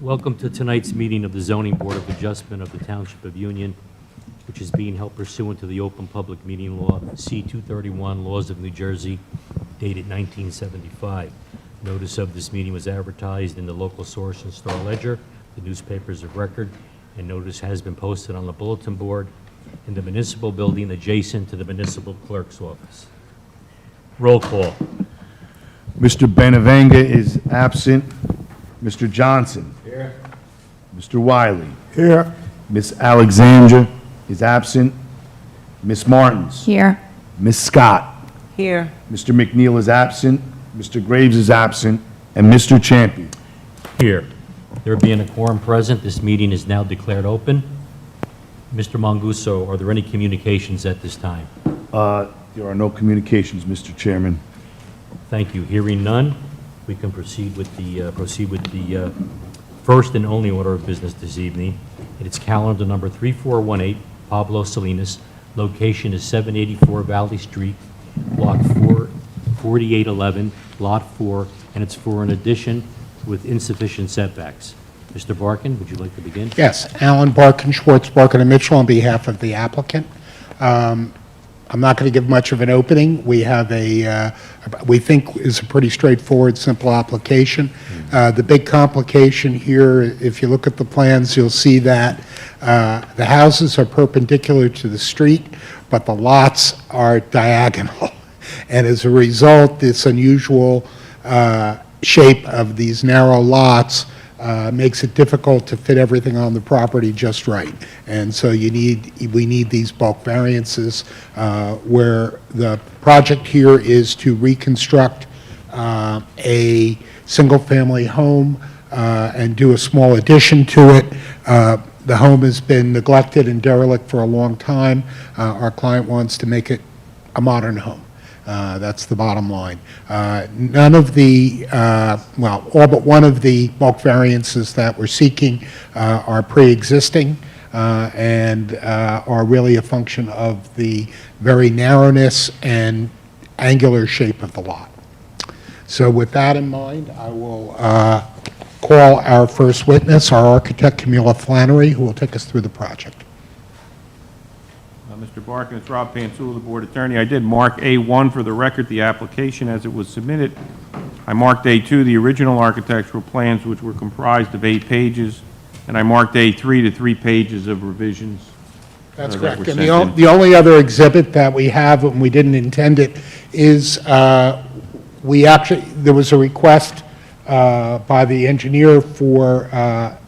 Welcome to tonight's meeting of the Zoning Board of Adjustment of the Township of Union, which is being held pursuant to the Open Public Meeting Law, C-231, Laws of New Jersey, dated 1975. Notice of this meeting was advertised in the local Source and Star Ledger, the newspapers of record, and notice has been posted on the bulletin board in the municipal building adjacent to the municipal clerk's office. Roll call. Mr. Benavanga is absent. Mr. Johnson. Here. Mr. Wiley. Here. Miss Alexandra is absent. Miss Martins. Here. Miss Scott. Here. Mr. McNeil is absent. Mr. Graves is absent. And Mr. Champion. Here. There being a quorum present, this meeting is now declared open. Mr. Manguso, are there any communications at this time? There are no communications, Mr. Chairman. Thank you. Hearing none, we can proceed with the first and only order of business this evening. And it's calendar number 3418, Pablo Salinas. Location is 784 Valley Street, Block 4811, Lot 4, and it's for an addition with insufficient setbacks. Mr. Barkin, would you like to begin? Yes, Alan Barkin, Schwartz, Barkin, and Mitchell on behalf of the applicant. I'm not going to give much of an opening. We have we think is a pretty straightforward, simple application. The big complication here, if you look at the plans, you'll see that the houses are perpendicular to the street, but the lots are diagonal. And as a result, this unusual shape of these narrow lots makes it difficult to fit everything on the property just right. And so we need these bulk variances where the project here is to reconstruct a single-family home and do a small addition to it. The home has been neglected and derelict for a long time. Our client wants to make it a modern home. That's the bottom line. None of the, well, all but one of the bulk variances that we're seeking are pre-existing and are really a function of the very narrowness and angular shape of the lot. So with that in mind, I will call our first witness, our architect, Camilla Flannery, who will take us through the project. Mr. Barkin, it's Rob Panzula, the Board Attorney. I did mark A1 for the record, the application as it was submitted. I marked A2, the original architectural plans, which were comprised of 8 pages, and I marked A3 to 3 pages of revisions. That's that correct. were And sent the only other exhibit that we have, and we didn't intend it, is there was a request by the engineer for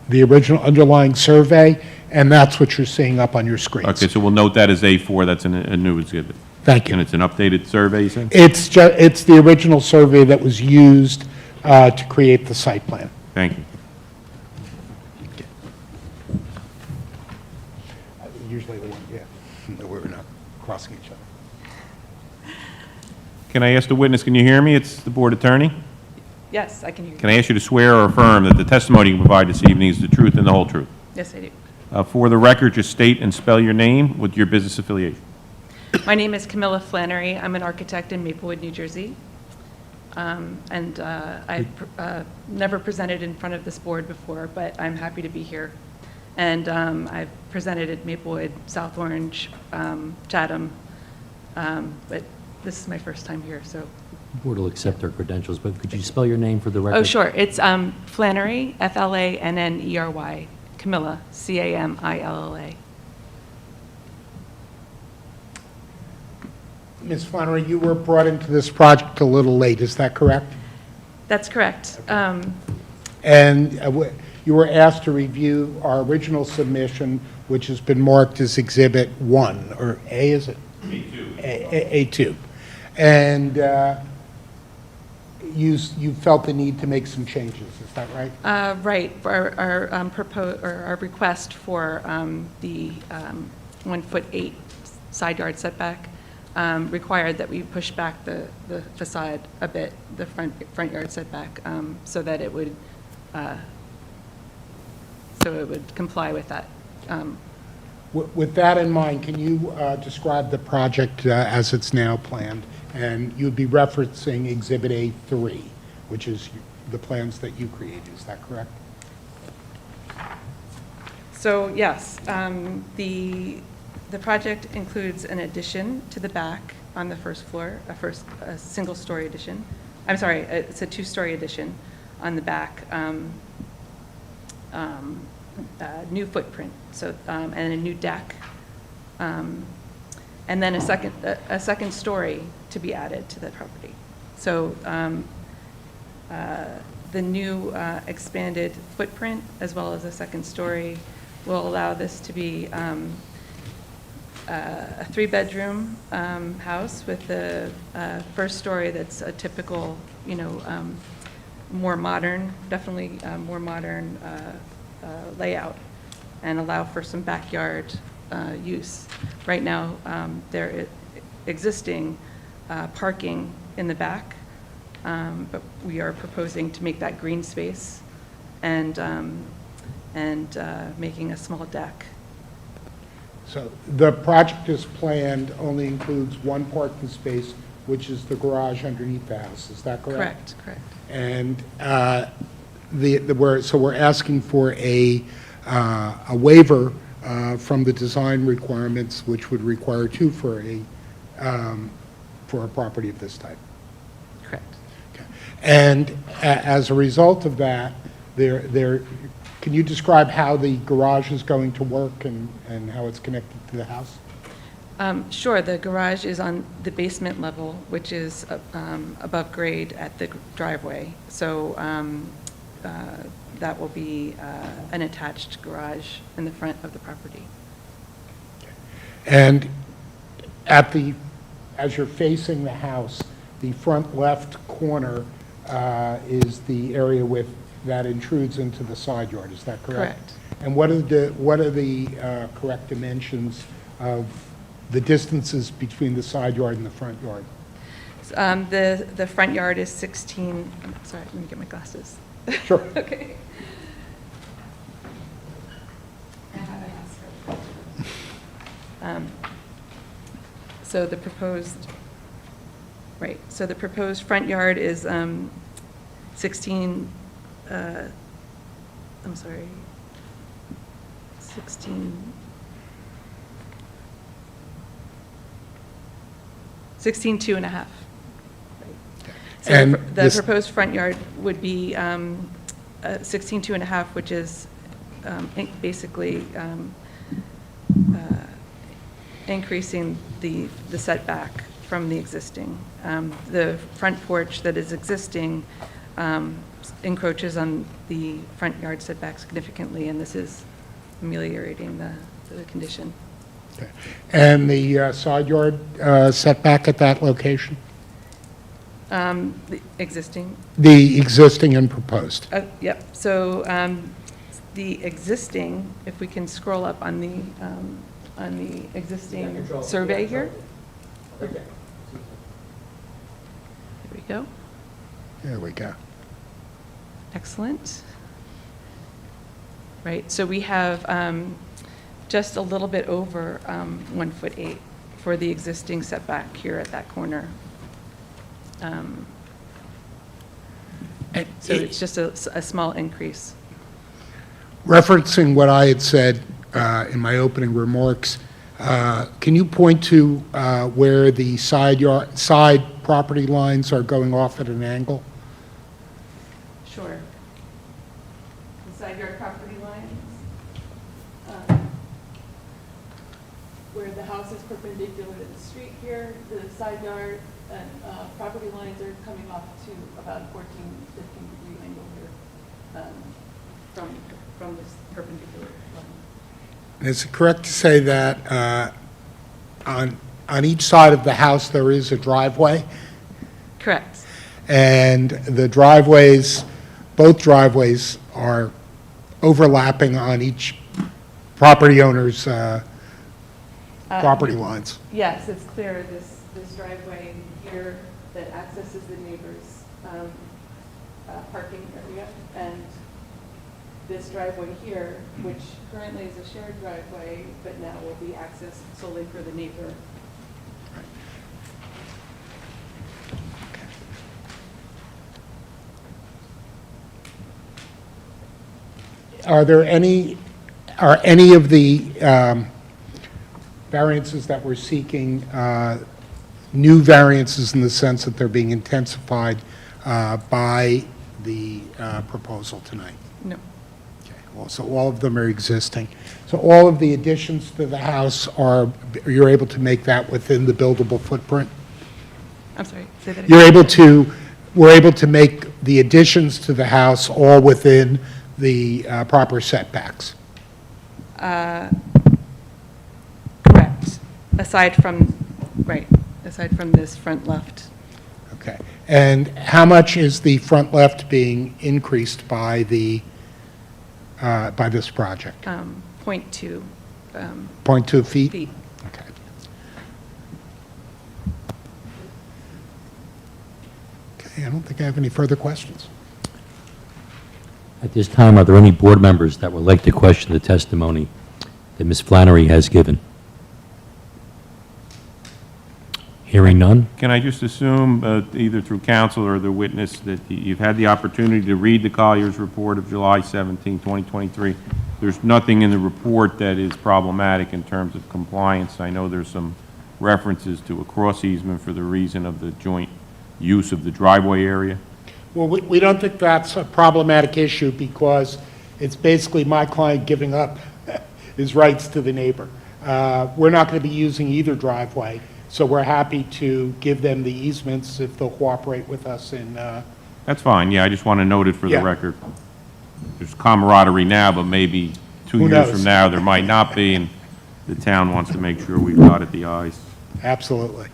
the original underlying survey, and that's what you're seeing up on your screens. Okay, so we'll note that as A4. That's a new exhibit. Thank you. And it's an updated survey, you said? It's the original survey that was used to create the site plan. Thank you. Usually the one, yeah, we're not crossing each other. Can I ask the witness, can you hear me? It's the Board Attorney. Yes, I can hear you. Can I ask you to swear or affirm that the testimony you provide this evening is the truth and the whole truth? Yes, I do. For the record, just state and spell your name with your business affiliation. My name is Camilla Flannery. I'm an architect in Maplewood, New Jersey. I've never presented in front of this board before, but I'm happy to be here. And I've presented at Maplewood, South Orange, Chatham, but this is my first time here, so. The board will accept our credentials, but could you spell your name for the record? Oh, sure. It's Flannery, Flannery, Camilla, Camilla. Ms. Flannery, you were brought into this project a little late, is that correct? That's correct. And you were asked to review our original submission, which has been marked as Exhibit 1, or A, is it? A2. A2. And you felt the need to make some changes, is that right? Right. For our request for the 1'8" side yard setback required that we push back the facade a bit, the front yard setback, so that it would comply with that. With that in mind, can you describe the project as it's now planned? And you'd be referencing Exhibit A3, which is the plans that you created, is that correct? So yes, the project includes an addition to the back on the first floor, a single-story addition. I'm sorry, it's a two-story addition on the back, new footprint, so, and a new deck. And then a second story to be added to the property. So the new expanded footprint, as well as a second story, will allow this to be a three-bedroom house with the first story that's a typical, more modern, definitely more modern layout, and allow for some backyard use. Right now, there is existing parking in the back, but we are proposing to make that green space and making a small deck. So the project as planned only includes one parking space, which is the garage underneath the house. Is that correct? Correct. And we're asking for a waiver from the design requirements, which would require two for a property of this type. Correct. Okay. And as a result of that, can you describe how the garage is going to work and how it's connected to the house? Sure. The garage is on the basement level, which is above grade at the driveway. So that will be an attached garage in the front of the property. And as you're facing the house, the front left corner is the area that intrudes into the side yard. Is that correct? Correct. And what are the correct dimensions of the distances between the side yard and the front yard? The front yard is 16, sorry, let me get my glasses. Sure. Okay. So the proposed front yard is 16, I'm sorry, 16.2 and a half. So And the proposed front yard would be 16.2 and a half, which is basically increasing the setback from the existing. The front porch that is existing encroaches on the front yard setback significantly, and this is ameliorating the condition. Okay. And the side yard setback at that location? The existing, The existing and proposed. yep, so the existing, if we can scroll up on the existing survey here. There we go. There we go. Excellent. Right, so we have just a little bit over 1'8" for the existing setback here at that corner. So it's just a small increase. Referencing what I had said in my opening remarks, can you point to where the side property lines are going off at an angle? Sure. The side yard property lines, where the house is perpendicular to the street here, the side yard and property lines are coming off to about 14, 15 degree angle here from this perpendicular line. Is it correct to say that on each side of the house there is a driveway? Correct. And the driveways, both driveways are overlapping on each property owner's property lines? Yes, it's clear, this driveway here that accesses the neighbor's parking area, and this driveway here, which currently is a shared driveway, but now will be accessed solely for the neighbor. Are there any Are any of the variances that we're seeking new variances in the sense that they're being intensified by the proposal tonight? No. Okay, well, so all of them are existing. So all of the additions to the house are, you're able to make that within the buildable footprint? I'm sorry, say that again. You're able to, we're able to make the additions to the house all within the proper setbacks? Correct. Aside from this front left. Okay. And how much is the front left being increased by the, by this project? 0.2 .2 feet? feet. Okay. Okay, I don't think I have any further questions. At this time, are there any board members that would like to question the testimony that Ms. Flannery has given? Hearing none? Can I just assume, either through counsel or the witness, that you've had the opportunity to read the Collier's report of July 17, 2023? There's nothing in the report that is problematic in terms of compliance. I know there's some references to a cross easement for the reason of the joint use of the driveway area. Well, we don't think that's a problematic issue because it's basically my client giving up his rights to the neighbor. We're not going to be using either driveway, so we're happy to give them the easements if they'll cooperate with us in, That's fine, yeah, I just want to note it for the Yeah. record. There's camaraderie now, but maybe 2 Who years knows? from now, there might not be, and the town wants to make sure we've dotted the i's. absolutely.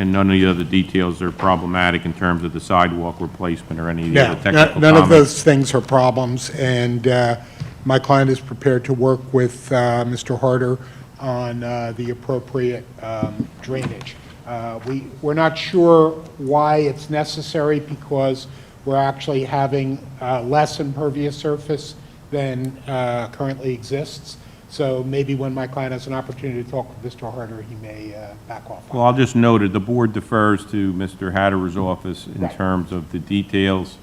And none of the other details are problematic in terms of the sidewalk replacement or any of the No, other technical none of comments. those things are problems, and my client is prepared to work with Mr. Harder on the appropriate drainage. We're not sure why it's necessary because we're actually having less impervious surface than currently exists. So maybe when my client has an opportunity to talk with Mr. Harder, he may back off. Well, I'll just note it, the board defers to Mr. Hatterer's office in Right. terms of the details.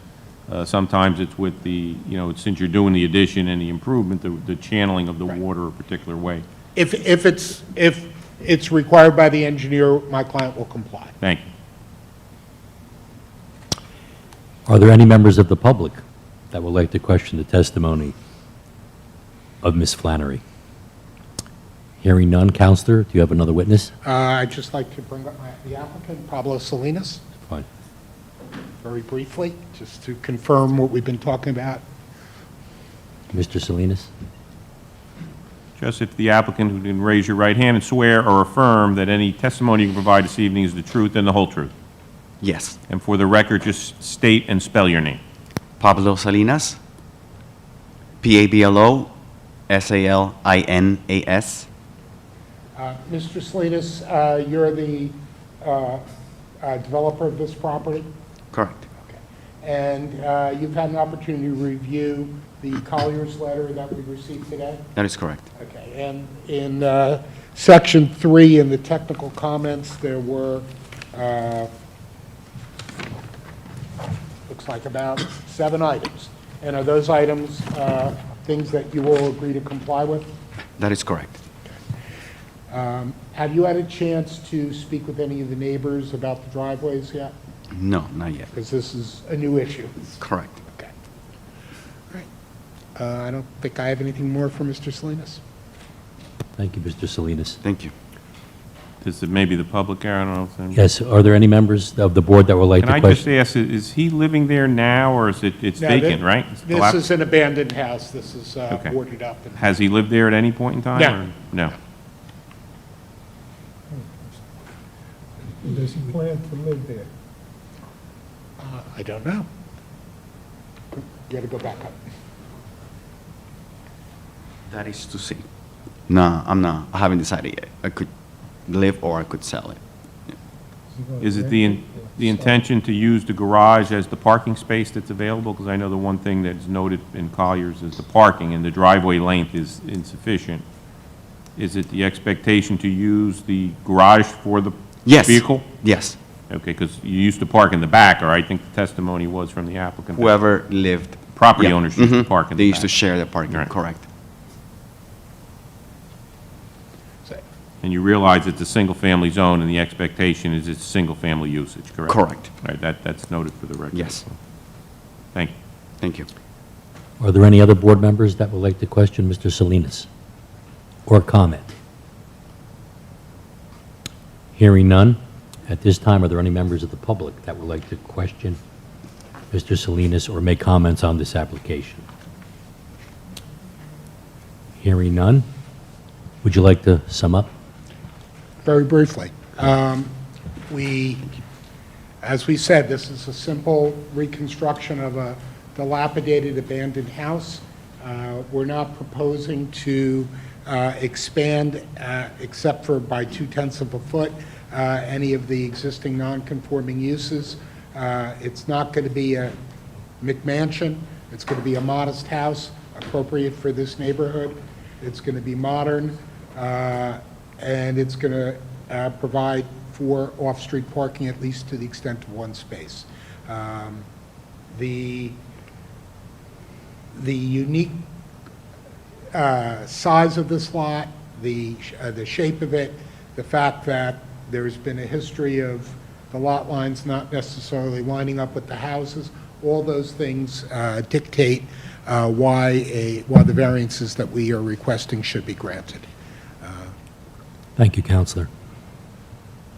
Sometimes it's with the, since you're doing the addition and the improvement, the channeling of the water a particular way. If it's required by the engineer, my client will comply. Thank you. Are there any members of the public that would like to question the testimony of Ms. Flannery? Hearing none, Counselor, do you have another witness? I'd just like to bring up the applicant, Pablo Salinas, Fine. very briefly, just to confirm what we've been talking about. Mr. Salinas? Just if the applicant who can raise your right hand and swear or affirm that any testimony you can provide this evening is the truth and the whole truth. Yes. And for the record, just state and spell your name. Pablo Salinas, Pablo Salinas. Mr. Salinas, you're the developer of this property? Correct. Okay. And you've had an opportunity to review the Collier's letter that we received today? That is correct. Okay, and in section 3 in the technical comments, there were, looks like about 7 items. And are those items things that you will agree to comply with? That is correct. Have you had a chance to speak with any of the neighbors about the driveways yet? No, not yet. Because this is a new issue. Correct. Okay. All right. I don't think I have anything more for Mr. Salinas. Thank you, Mr. Salinas. Thank you. Is it maybe the public here? I don't know if any- Yes, are there any members of the board that would like Can to I just question? ask, is he living there now, or is it's No, vacant, right? It's This dilapidated? is an abandoned house. This is Okay. boarded up. and- Has he lived there at any point in time? No. or- No. Does he plan to live there? I don't know. You got to go back up. That is to see. No, I'm not. I haven't decided yet. I could live or I could sell it. he gonna Is it rent the or sell? intention to use the garage as the parking space that's available? Because I know the one thing that's noted in Colliers is the parking, and the driveway length is insufficient. Is it the expectation to use the garage for the Yes. vehicle? Yes. Okay, because you used to park in the back, or I think the testimony was from the applicant. that Whoever lived. Property Yeah. owners used to Mhm. park in the They used to back. share the parking, Right. correct. And you realize it's a single-family zone, and the expectation is it's single-family usage, correct? Correct. All right, that's noted for the record. Yes. Thank you. Thank you. Are there any other board members that would like to question Mr. Salinas or comment? Hearing none, at this time, are there any members of the public that would like to question Mr. Salinas or make comments on this application? Hearing none, would you like to sum up? Very briefly. As we said, this is a simple reconstruction of a dilapidated abandoned house. We're not proposing to expand, except for by 2/10 of a foot, any of the existing non-conforming uses. It's not going to be a McMansion. It's going to be a modest house appropriate for this neighborhood. It's going to be modern, and it's going to provide for off-street parking, at least to the extent of one space. The unique size of this lot, the shape of it, the fact that there's been a history of the lot lines not necessarily lining up with the houses, all those things dictate why the variances that we are requesting should be granted. Thank you, Counselor.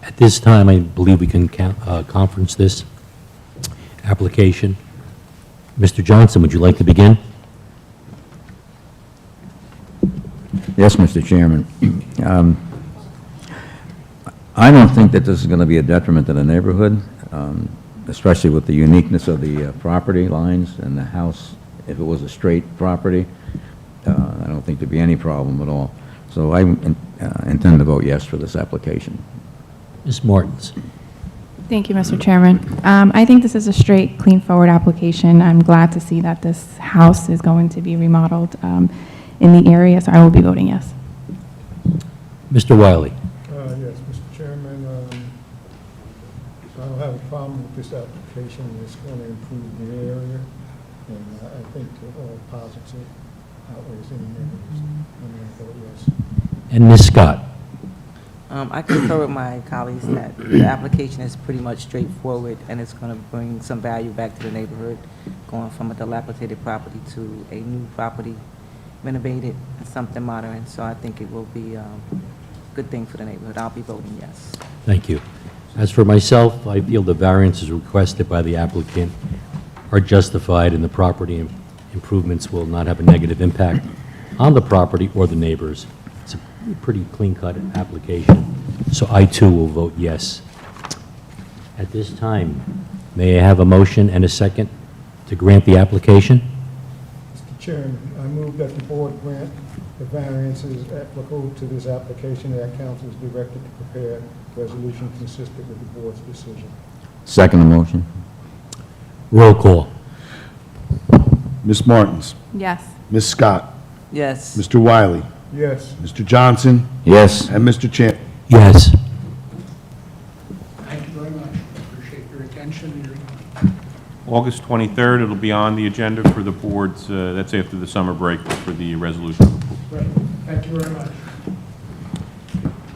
At this time, I believe we can conference this application. Mr. Johnson, would you like to begin? Yes, Mr. Chairman. I don't think that this is going to be a detriment to the neighborhood, especially with the uniqueness of the property lines and the house. If it was a straight property, I don't think there'd be any problem at all. So I intend to vote yes for this application. Ms. Martins? Thank you, Mr. Chairman. I think this is a straight, clean forward application. I'm glad to see that this house is going to be remodeled in the area, so I will be voting yes. Mr. Wiley? Yes, Mr. Chairman, I don't have a problem with this application. It's going to improve the area, and I think all positive outweighs any negatives. I'm going to vote yes. And Ms. Scott? I concur with my colleagues that the application is pretty much straightforward, and it's going to bring some value back to the neighborhood, going from a dilapidated property to a new property, renovated, and something modern. So I think it will be a good thing for the neighborhood. I'll be voting yes. Thank you. As for myself, I feel the variances requested by the applicant are justified, and the property improvements will not have a negative impact on the property or the neighbors. It's a pretty clean-cut application, so I, too, will vote yes. At this time, may I have a motion and a second to grant the application? Mr. Chairman, I move that the board grant the variances applicable to this application, that council is directed to prepare a resolution consistent with the board's decision. Second the motion. Roll call. Ms. Martins? Yes. Ms. Scott? Yes. Mr. Wiley? Yes. Mr. Johnson? Yes. And Mr. Chan? Yes. Thank you very much. Appreciate your attention and your August 23rd, it'll be on the agenda for the board's, that's after the summer break, for the resolution. Great. Thank you very much.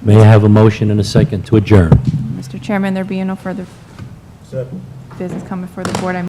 May I have a motion and a second to adjourn? Mr. Chairman, there being no further Second. business coming before the board, I